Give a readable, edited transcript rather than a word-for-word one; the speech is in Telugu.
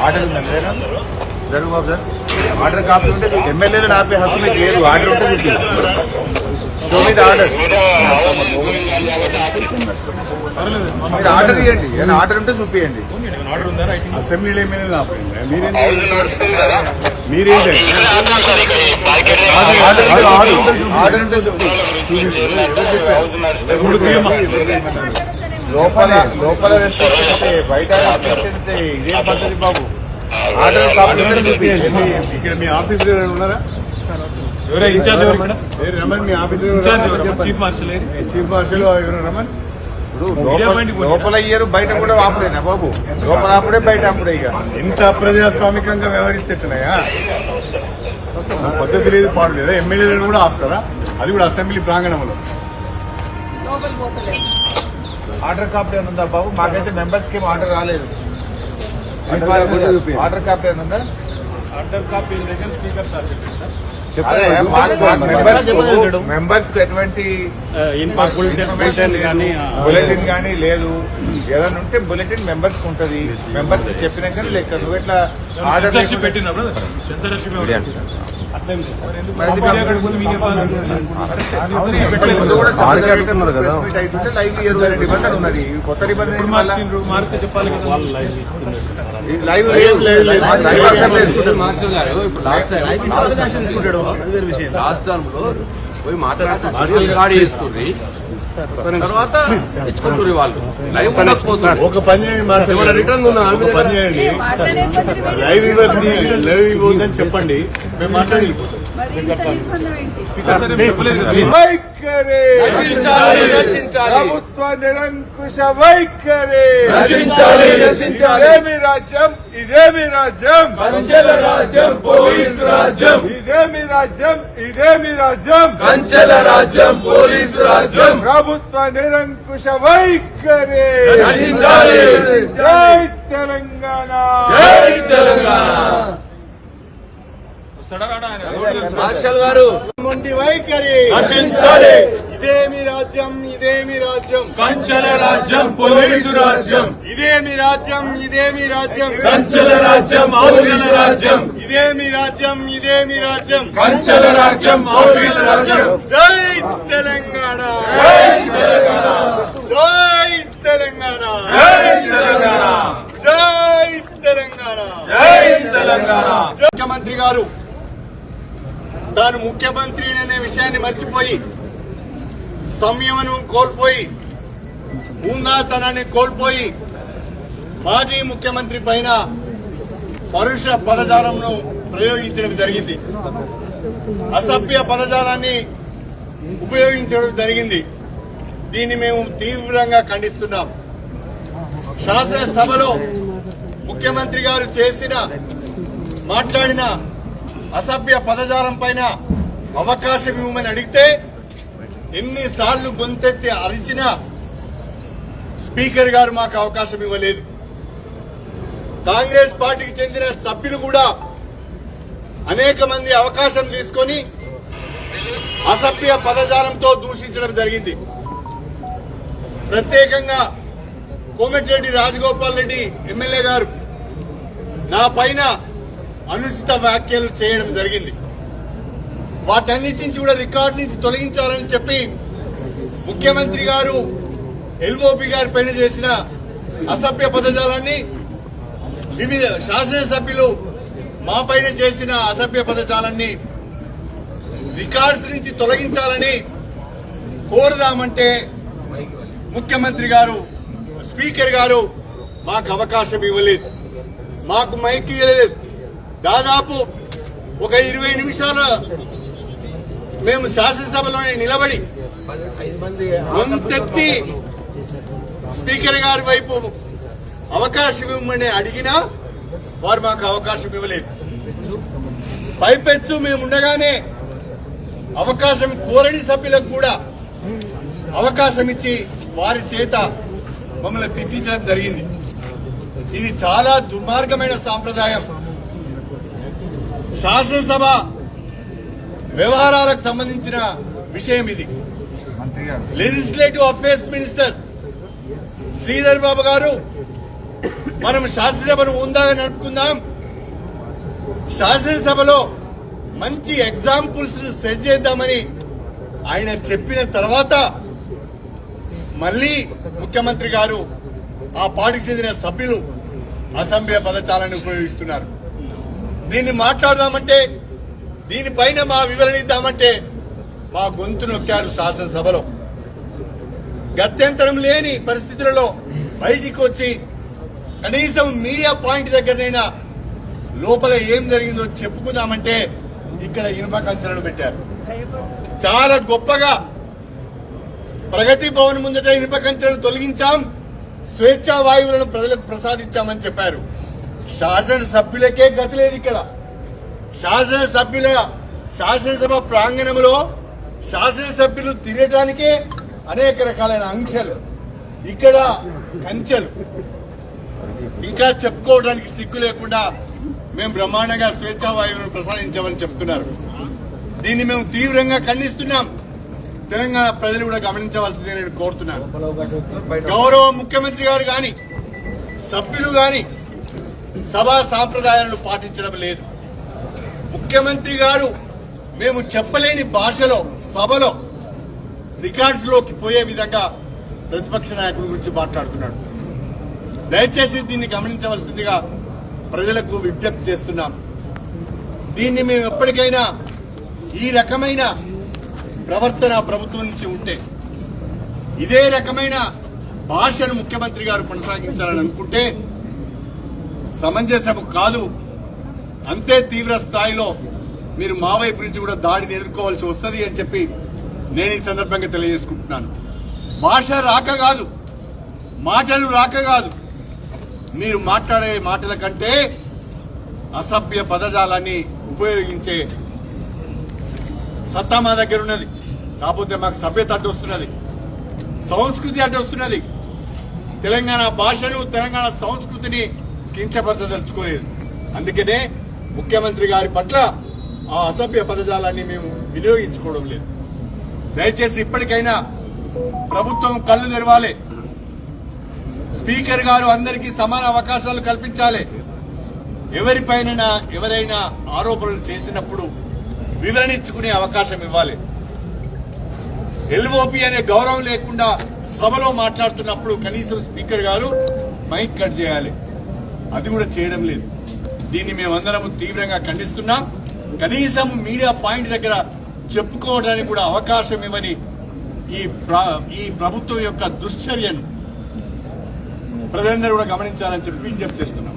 ఆర్డర్ ఉందండి జరుగు బాబు సార్. ఆర్డర్ కాపీ ఉంటే ఎమ్మెల్యేలు ఆపే హక్కు మీకు లేదు. ఆర్డర్ ఉంటే చూపి. షో మీద ఆర్డర్ ఆర్డర్ ఇవ్వండి. ఏమైనా ఆర్డర్ ఉంటే చూపియండి. అసెంబ్లీలో ఏమైనా ఆపండి. మీరేంటి ఆర్డర్ ఉంటే లోపల రెస్ట్రిక్షన్స్ బయట రెస్ట్రిక్షన్స్ ఇదేం పద్ధతి బాబు? ఆర్డర్ కాపీ ఇక్కడ మీ ఆఫీస్ ఉన్నారా? రమన్ మీ ఆఫీస్ చీఫ్ మార్షల్ ఎవరు రమన్? ఇప్పుడు లోపల ఇయ్యరు, బయట కూడా ఆపలేనా బాబు? లోపల ఆపడే బయట ఆపడే. ఇక ఇంత అప్రజాస్వామికంగా వ్యవహరిస్తేట్టున్నాయా? పద్ధతి లేదు, పాడు లేదా? ఎమ్మెల్యేలను కూడా ఆపుతారా? అది కూడా అసెంబ్లీ ప్రాంగణంలో. ఆర్డర్ కాపీ అని ఉందా బాబు? మాకైతే మెంబర్స్ కి ఆర్డర్ రాలేదు. ఆర్డర్ కాపీ అని ఉందా? ఆర్డర్ కాపీ దగ్గర స్పీకర్ సార్ మెంబర్స్ కు ఎటువంటి బులెటిన్ కానీ లేదు. ఏదైనా ఉంటే బులెటిన్ మెంబర్స్ కు ఉంటది. మెంబర్స్ కి చెప్పినాక లెక్క. నువ్వు ఎట్లా ఆర్డర్ లైవ్ 20 నిబంధన ఉన్నది. కొత్త నిబంధన లైవ్ లాస్ట్ టర్మ్ లో పోయి మాట్లాడి చేస్తుంది. తర్వాత తెచ్చుకుంటారు వాళ్ళు. లైవ్ ఉండకపోతుంది. ఒక పని చేయండి, రిటర్న్ పని చేయండి. లైవ్ ఇవ్వద్దని చెప్పండి, మేము మాట్లాడి ప్రభుత్వ నిరంకుశ వైఖరి. ఇదేమి రాజ్యం? ఇదేమి రాజ్యం? కంచెల రాజ్యం, పోలీసు రాజ్యం. ఇదేమి రాజ్యం? ఇదేమి రాజ్యం? కంచెల రాజ్యం, పోలీసు రాజ్యం. ప్రభుత్వ నిరంకుశ వైఖరి. జై తెలంగాణ. జై తెలంగాణ. మార్షల్ గారు మొండి వైఖరి నశించాలి. ఇదేమి రాజ్యం? ఇదేమి రాజ్యం? కంచెల రాజ్యం, పోలీసు రాజ్యం. ఇదేమి రాజ్యం? ఇదేమి రాజ్యం? కంచెల రాజ్యం, పోలీసు రాజ్యం. ఇదేమి రాజ్యం? ఇదేమి రాజ్యం? కంచెల రాజ్యం, పోలీసు రాజ్యం. జై తెలంగాణ. జై తెలంగాణ. జై తెలంగాణ. జై తెలంగాణ. జై తెలంగాణ. జై తెలంగాణ. ముఖ్యమంత్రి గారు తాను ముఖ్యమంత్రి అనే విషయాన్ని మర్చిపోయి, సంయమనం కోల్పోయి, హుందాతనాన్ని కోల్పోయి మాజీ ముఖ్యమంత్రి పైన పరుష పదజాలంను ప్రయోగించడం జరిగింది. అసభ్య పదజాలాన్ని ఉపయోగించడం జరిగింది. దీన్ని మేము తీవ్రంగా ఖండిస్తున్నాం. శాసనసభలో ముఖ్యమంత్రి గారు మాట్లాడిన అసభ్య పదజాలం పైన అవకాశం ఇవ్వమని అడిగితే ఎన్నిసార్లు గొంతెత్తి అరిచినా స్పీకర్ గారు మాకు అవకాశం ఇవ్వలేదు. కాంగ్రెస్ పార్టీకి చెందిన సభ్యులు కూడా అనేక మంది అవకాశం తీసుకొని అసభ్య పదజాలంతో దూషించడం జరిగింది. ప్రత్యేకంగా కోమటిరెడ్డి రాజగోపాల్ రెడ్డి ఎమ్మెల్యే గారు నా పైన అనుచిత వ్యాఖ్యలు చేయడం జరిగింది. వాటన్నిటి నుంచి కూడా రికార్డు నుంచి తొలగించాలని చెప్పి ముఖ్యమంత్రి గారు ఎల్ఓపి గారి పైన చేసిన అసభ్య పదజాలాన్ని వివిధ శాసనసభ్యులు మా పైన చేసిన అసభ్య పదజాలాన్ని రికార్డ్స్ నుంచి తొలగించాలని కోరుదామంటే ముఖ్యమంత్రి గారు, స్పీకర్ గారు మాకు అవకాశం ఇవ్వలేదు, మాకు మైక్ ఇవ్వలేదు. దాదాపు ఒక 20 నిమిషాలు మేము శాసనసభలోనే నిలబడి గొంతెత్తి స్పీకర్ గారి వైపు అవకాశం ఇవ్వమని అడిగినా వారు మాకు అవకాశం ఇవ్వలేదు. పైపెచ్చు మేము ఉండగానే అవకాశం కోరని సభ్యులకు కూడా అవకాశం ఇచ్చి వారి చేత మమ్మల్ని తిట్టించడం జరిగింది. ఇది చాలా దుర్మార్గమైన సాంప్రదాయం. శాసనసభ వ్యవహారాలకు సంబంధించిన విషయం ఇది. Legislative affairs minister Sridhar Babu గారు, మనం శాసనసభను ఉందాగా నడుపుకుందాం, శాసనసభలో మంచి ఎగ్జాంపుల్స్ సెట్ చేద్దామని ఆయన చెప్పిన తర్వాత మళ్ళీ ముఖ్యమంత్రి గారు ఆ పార్టీకి చెందిన సభ్యులు అసెంబ్లీ పదజాలాన్ని ఉపయోగిస్తున్నారు. దీన్ని మాట్లాడదామంటే, దీనిపైన మా వివరణ ఇద్దామంటే మా గొంతు నొక్కారు శాసనసభలో. గత్యంతరం లేని పరిస్థితులలో బయటికి వచ్చి కనీసం మీడియా పాయింట్ దగ్గరనైనా లోపల ఏం జరిగిందో చెప్పుకుందామంటే ఇక్కడ ఇనుప కంచెలను పెట్టారు. చాలా గొప్పగా ప్రగతి భవన్ ముందట ఇనుప కంచెలను తొలగించాం, స్వేచ్ఛా వాయువులను ప్రజలకు ప్రసాదించామని చెప్పారు. శాసనసభ్యులకే గతి లేదు. ఇక్కడ శాసనసభ ప్రాంగణంలో శాసనసభ్యులు తిరగటానికే అనేక రకాలైన ఆంక్షలు, ఇక్కడ కంచెలు. ఇంకా చెప్పుకోవడానికి సిగ్గు లేకుండా మేము బ్రహ్మాండంగా స్వేచ్ఛా వాయువులను ప్రసాదించామని చెప్తున్నారు. దీన్ని మేము తీవ్రంగా ఖండిస్తున్నాం. తెలంగాణ ప్రజలు కూడా గమనించవలసిందే నేను కోరుతున్నాను. గౌరవ ముఖ్యమంత్రి గారు గాని సభ్యులు గాని సభా సాంప్రదాయాలను పాటించడం లేదు. ముఖ్యమంత్రి గారు మేము చెప్పలేని భాషలో సభలో రికార్డ్స్ లోకి పోయే విధంగా ప్రతిపక్ష నాయకుడి గురించి మాట్లాడుతున్నాడు. దయచేసి దీన్ని గమనించవలసిందిగా ప్రజలకు విజ్ఞప్తి చేస్తున్నాం. దీన్ని మేము ఎప్పటికైనా ఈ రకమైన ప్రవర్తన ప్రభుత్వం నుంచి ఉంటే, ఇదే రకమైన భాషను ముఖ్యమంత్రి గారు కొనసాగించాలని అనుకుంటే సమంజసం కాదు. అంతే తీవ్ర స్థాయిలో మీరు మా వైపు నుంచి కూడా దాడిని ఎదుర్కోవాల్సి వస్తుంది అని చెప్పి నేను ఈ సందర్భంగా తెలియజేసుకుంటున్నాను. భాష రాక కాదు, మాటలు రాక కాదు, మీరు మాట్లాడే మాటల కంటే అసభ్య పదజాలాన్ని ఉపయోగించే సత్తా మా దగ్గర ఉన్నది. కాకపోతే మాకు సభ్యత అడ్డు వస్తున్నది, సంస్కృతి అడ్డు వస్తున్నది. తెలంగాణ భాషను, తెలంగాణ సంస్కృతిని కించపరచదలుచుకోలేదు. అందుకనే ముఖ్యమంత్రి గారి పట్ల ఆ అసభ్య పదజాలాన్ని మేము వినియోగించుకోవడం లేదు. దయచేసి ఇప్పటికైనా ప్రభుత్వం కళ్ళు తెరవాలి. స్పీకర్ గారు అందరికీ సమాన అవకాశాలు కల్పించాలి. ఎవరైనా ఆరోపణలు చేసినప్పుడు వివరణ ఇచ్చుకునే అవకాశం ఇవ్వాలి. ఎల్ఓపి అనే గౌరవం లేకుండా సభలో మాట్లాడుతున్నప్పుడు కనీసం స్పీకర్ గారు మైక్ కట్ చేయాలి. అది కూడా చేయడం లేదు. దీన్ని మేమందరం తీవ్రంగా ఖండిస్తున్నాం. కనీసం మీడియా పాయింట్ దగ్గర చెప్పుకోవడానికి కూడా అవకాశం ఇవ్వని ఈ ప్రభుత్వం యొక్క దుశ్చర్యను ప్రజలందరూ కూడా గమనించాలని చెప్పి విజ్ఞప్తి చేస్తున్నాం.